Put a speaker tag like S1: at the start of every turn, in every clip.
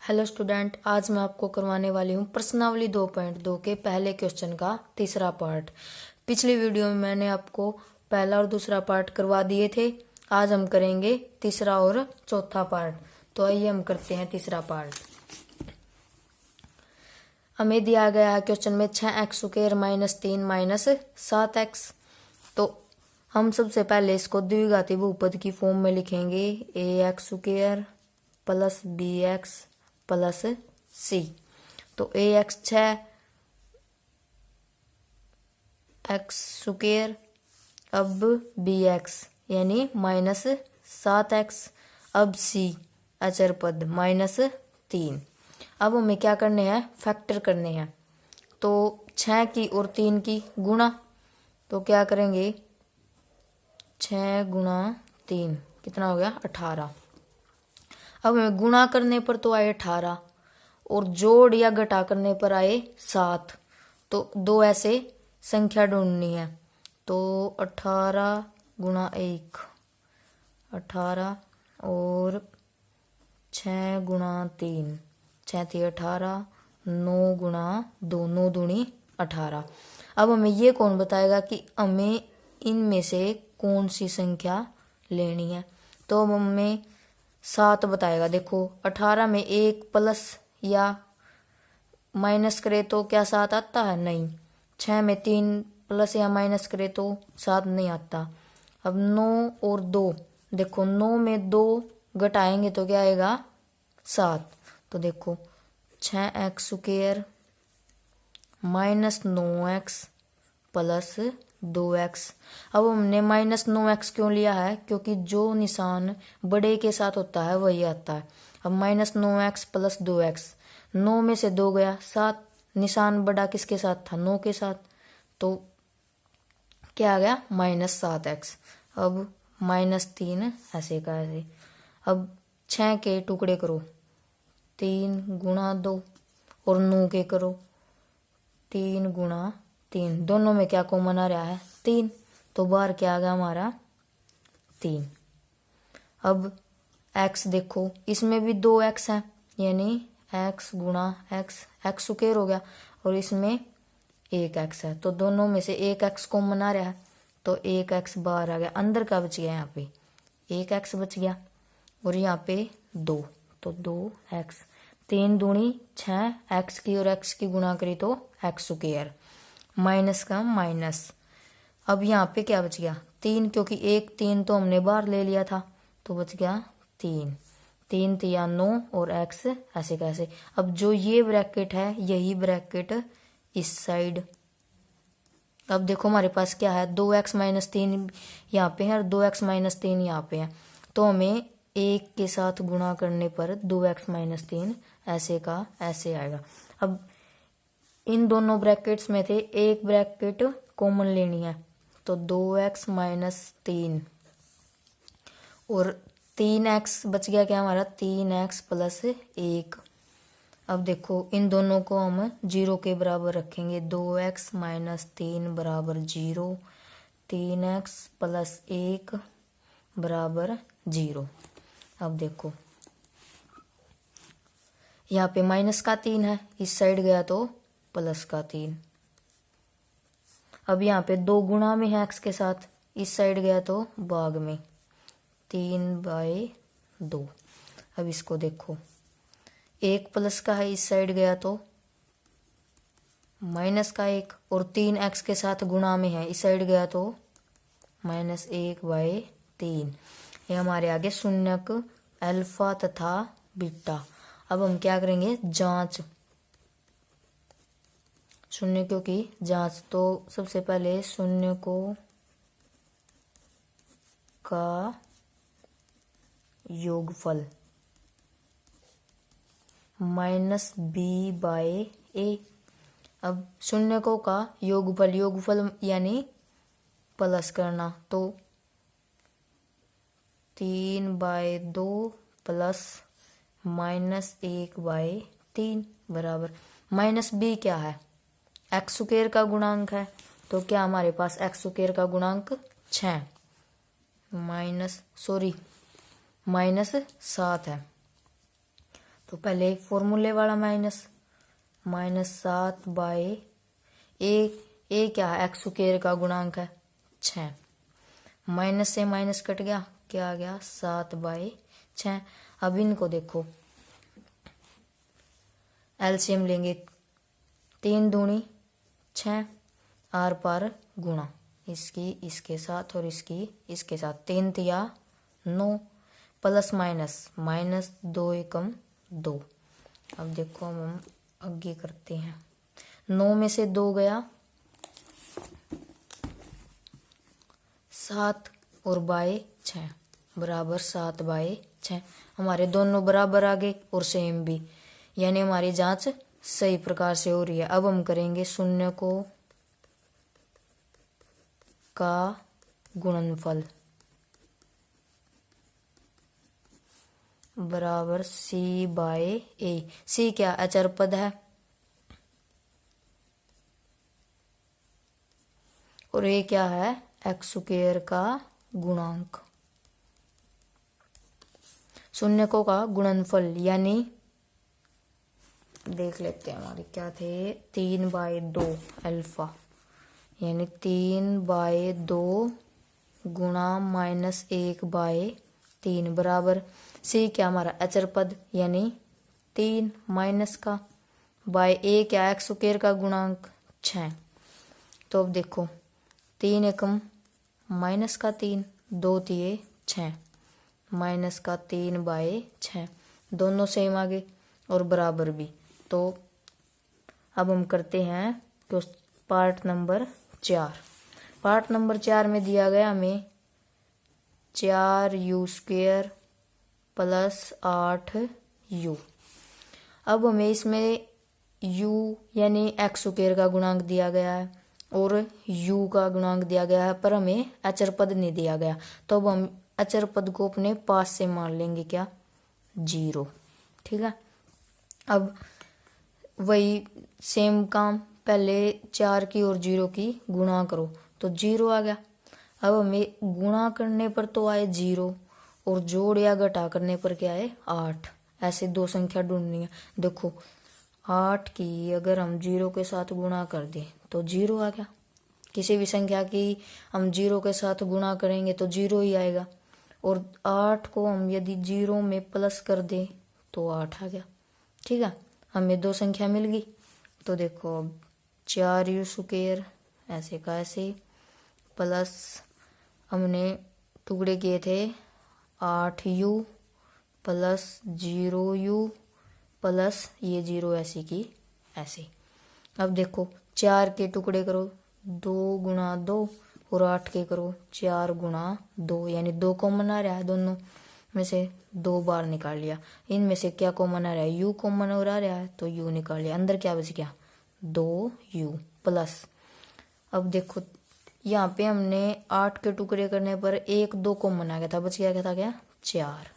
S1: Hello student, आज मैं आपको करवाने वाली हूँ प्रश्नावली 2.2 के पहले क्वेश्चन का तीसरा पार्ट। पिछली वीडियो में मैंने आपको पहला और दूसरा पार्ट करवा दिए थे। आज हम करेंगे तीसरा और चौथा पार्ट। तो आइए हम करते हैं तीसरा पार्ट। हमें दिया गया है क्वेश्चन में 6x² - 3 - 7x। तो हम सबसे पहले इसको द्विघाती बहुपद की फॉर्म में लिखेंगे ax² + bx + c। तो ax 6x², अब bx यानी -7x, अब c अचर पद -3। अब हमें क्या करने हैं, फैक्टर करने हैं। तो 6 की और 3 की गुणा, तो क्या करेंगे 6 × 3 कितना हो गया 18। अब हमें गुणा करने पर तो आए 18 और जोड़ या घटा करने पर आए 7। तो दो ऐसे संख्या ढूंढनी है। तो 18 × 1 18 और 6 × 3 6 थी 18, 9 × 2 9 दूनी 18। अब हमें ये कौन बताएगा कि हमें इनमें से कौन सी संख्या लेनी है। तो अब हमें 7 बताएगा। देखो 18 में 1 प्लस या माइनस करे तो क्या 7 आता है, नहीं। 6 में 3 प्लस या माइनस करे तो 7 नहीं आता। अब 9 और 2, देखो 9 में 2 घटाएंगे तो क्या आएगा 7। तो देखो 6x² - 9x + 2x। अब हमने -9x क्यों लिया है, क्योंकि जो निशान बड़े के साथ होता है वही आता है। अब -9x + 2x, 9 में से 2 गया 7, निशान बड़ा किसके साथ था, 9 के साथ। तो क्या आ गया -7x। अब -3 ऐसे का ऐसे। अब 6 के टुकड़े करो 3 × 2 और 9 के करो 3 × 3। दोनों में क्या कॉमन आ रहा है 3, तो बाहर क्या आ गया हमारा 3। अब x देखो, इसमें भी 2x है यानी x × x, x² हो गया, और इसमें 1x है तो दोनों में से 1x कॉमन आ रहा है। तो 1x बाहर आ गया, अंदर का बच गया, यहाँ पे 1x बच गया और यहाँ पे 2, तो 2x। 3 दूनी 6, x की और x की गुणा करी तो x², माइनस का माइनस। अब यहाँ पे क्या बच गया 3, क्योंकि 1 3 तो हमने बाहर ले लिया था, तो बच गया 3 3 या 9 और x ऐसे कैसे। अब जो ये ब्रैकेट है यही ब्रैकेट इस साइड। अब देखो हमारे पास क्या है 2x - 3 यहाँ पे है और 2x - 3 यहाँ पे है। तो हमें 1 के साथ गुणा करने पर 2x - 3 ऐसे का ऐसे आएगा। अब इन दोनों ब्रैकेट्स में थे एक ब्रैकेट कॉमन लेनी है, तो 2x - 3 और 3x बच गया, क्या हमारा 3x + 1। अब देखो इन दोनों को हम 0 के बराबर रखेंगे। 2x - 3 = 0, 3x + 1 = 0। अब देखो यहाँ पे -3 है, इस साइड गया तो +3। अब यहाँ पे 2 गुणा में है x के साथ, इस साइड गया तो भाग में 3/2। अब इसको देखो 1 प्लस का है, इस साइड गया तो -1, और 3x के साथ गुणा में है, इस साइड गया तो -1/3। ये हमारे आगे शून्यक अल्फा तथा बीटा। अब हम क्या करेंगे जांच, शून्यकों की जांच। तो सबसे पहले शून्यकों का योगफल -b/a। अब शून्यकों का योगफल यानी प्लस करना, तो 3/2 प्लस -1/3 बराबर -b क्या है, x² का गुणांक है। तो क्या हमारे पास x² का गुणांक 6 -7 है। तो पहले फॉर्मूले वाला माइनस, -7 ए क्या है, एक्स स्क्वायर का गुणांक है 6, माइनस से माइनस कट गया, क्या आ गया 7/6। अब इनको देखो एलसीएम लेंगे, 3 दूनी 6, आर पार गुणा, इसकी इसके साथ और इसकी इसके साथ, 3 तिया 9, प्लस माइनस, -2 एकम 2। अब देखो हम आगे करते हैं, 9 में से 2 गया 7 और बाय 6 बराबर 7/6। हमारे दोनों बराबर आ गए और सेम भी, यानी हमारी जांच सही प्रकार से हो रही है। अब हम करेंगे शून्य को का गुणनफल बराबर C/A। C क्या अचर पद है और A क्या है, एक्स स्क्वायर का गुणांक। शून्यकों का गुणनफल यानी देख लेते हैं हमारे क्या थे, 3/2 अल्फा, यानी 3/2 गुणा -1/3 बराबर सी क्या हमारा अचर पद यानी 3 माइनस का बाय ए क्या एक्स स्क्वायर का गुणांक 6। तो अब देखो 3 एकम माइनस का 3, 2 तिये 6, माइनस का 3/6, दोनों सेम आगे और बराबर भी। तो अब हम करते हैं तो पार्ट नंबर 4। पार्ट नंबर 4 में दिया गया हमें 4u² + 8u। अब हमें इसमें u यानी एक्स स्क्वायर का गुणांक दिया गया है और u का गुणांक दिया गया है, पर हमें अचर पद नहीं दिया गया। तो अब हम अचर पद को अपने पास से मान लेंगे क्या, 0। ठीक है, अब वही सेम काम, पहले 4 की और 0 की गुणा करो तो 0 आ गया। अब हमें गुणा करने पर तो आए 0 और जोड़ या घटा करने पर क्या है 8। ऐसे दो संख्या ढूंढनी है। देखो 8 की अगर हम 0 के साथ गुणा कर दें तो 0 आ गया। किसी भी संख्या की हम 0 के साथ गुणा करेंगे तो 0 ही आएगा। और 8 को हम यदि 0 में प्लस कर दें तो 8 आ गया। ठीक है, हमें दो संख्या मिल गई। तो देखो अब 4u² ऐसे का ऐसे प्लस हमने टुकड़े किए थे 8u प्लस 0u प्लस ये 0 ऐसे की ऐसे। अब देखो 4 के टुकड़े करो 2 गुणा 2 और 8 के करो 4 गुणा 2, यानी 2 कॉमन आ रहा है, दोनों में से 2 बार निकाल लिया। इनमें से क्या कॉमन आ रहा है, u कॉमन और आ रहा है तो u निकाल लिया। अंदर क्या बच गया 2u प्लस। अब देखो यहाँ पे हमने 8 के टुकड़े करने पर 1 2 कॉमन आ गया था, बच गया क्या था क्या 4।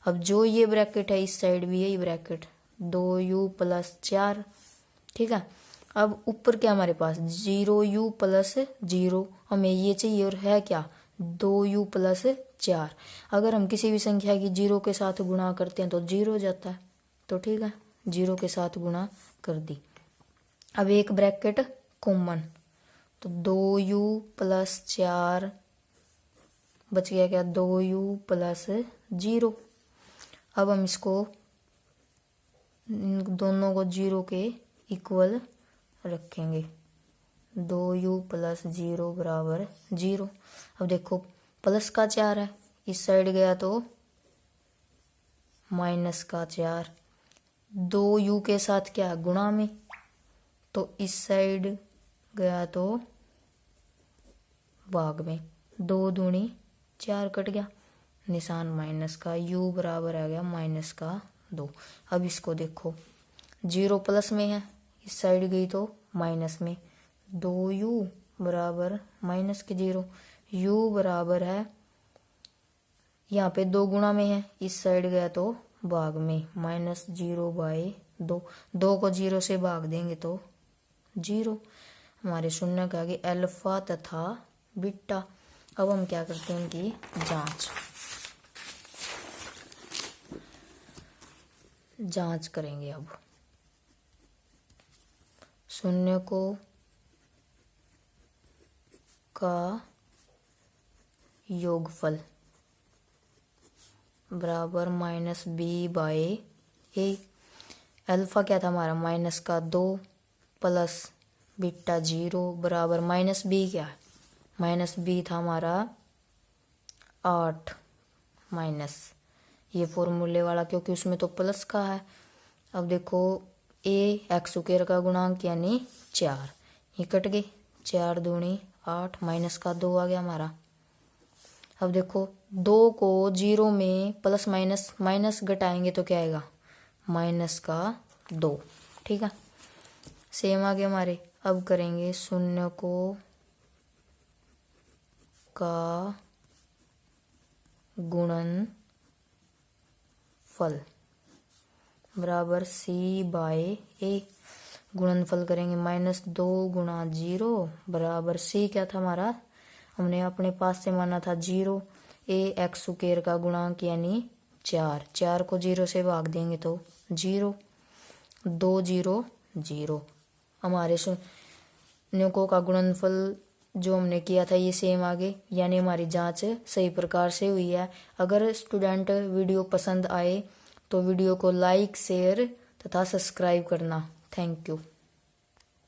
S1: अब जो ये ब्रैकेट है इस साइड भी यही ब्रैकेट 2u प्लस 4। ठीक है, अब ऊपर क्या हमारे पास 0u प्लस 0, हमें ये चाहिए और है क्या 2u प्लस 4। अगर हम किसी भी संख्या की 0 के साथ गुणा करते हैं तो 0 हो जाता है। तो ठीक है, 0 के साथ गुणा कर दी। अब एक ब्रैकेट कॉमन तो 2u प्लस 4 बच गया क्या 2u प्लस 0। अब हम इसको दोनों को 0 के इक्वल रखेंगे, 2u प्लस 0 बराबर 0। अब देखो प्लस का 4 है, इस साइड गया तो माइनस का 4, 2u के साथ क्या गुणा में, तो इस साइड गया तो भाग में, 2 दूनी 4 कट गया, निशान माइनस का, u बराबर आ गया माइनस का 2। अब इसको देखो 0 प्लस में है, इस साइड गई तो माइनस में, 2u बराबर माइनस के 0, u बराबर है यहाँ पे 2 गुणा में है, इस साइड गया तो भाग में, -0/2। 2 को 0 से भाग देंगे तो 0। हमारे शून्य के आगे अल्फा तथा बीटा। अब हम क्या करते हैं इनकी जांच। जांच करेंगे। अब शून्य को का योगफल बराबर माइनस बी बाय ए। अल्फा क्या था हमारा, माइनस का 2 प्लस बीटा 0 बराबर माइनस बी क्या है, माइनस बी था हमारा 8 माइनस ये फॉर्मूले वाला, क्योंकि उसमें तो प्लस का है। अब देखो ए एक्स स्क्वायर का गुणांक यानी 4, ये कट गए, 4 दूनी 8 माइनस का 2 आ गया हमारा। अब देखो 2 को 0 में प्लस माइनस माइनस घटाएंगे तो क्या आएगा, माइनस का 2। ठीक है, सेम आ गया हमारे। अब करेंगे शून्य को का गुणनफल बराबर सी बाय ए। गुणनफल करेंगे माइनस 2 गुणा 0 बराबर सी क्या था हमारा, हमने अपने पास से माना था 0। ए एक्स स्क्वायर का गुणांक यानी 4, 4 को 0 से भाग देंगे तो 0, 2 0 0। हमारे शून्यों का गुणनफल जो हमने किया था ये सेम आगे, यानी हमारी जांच सही प्रकार से हुई है। अगर स्टूडेंट वीडियो पसंद आए तो वीडियो को लाइक शेयर तथा सब्सक्राइब करना। Thank you.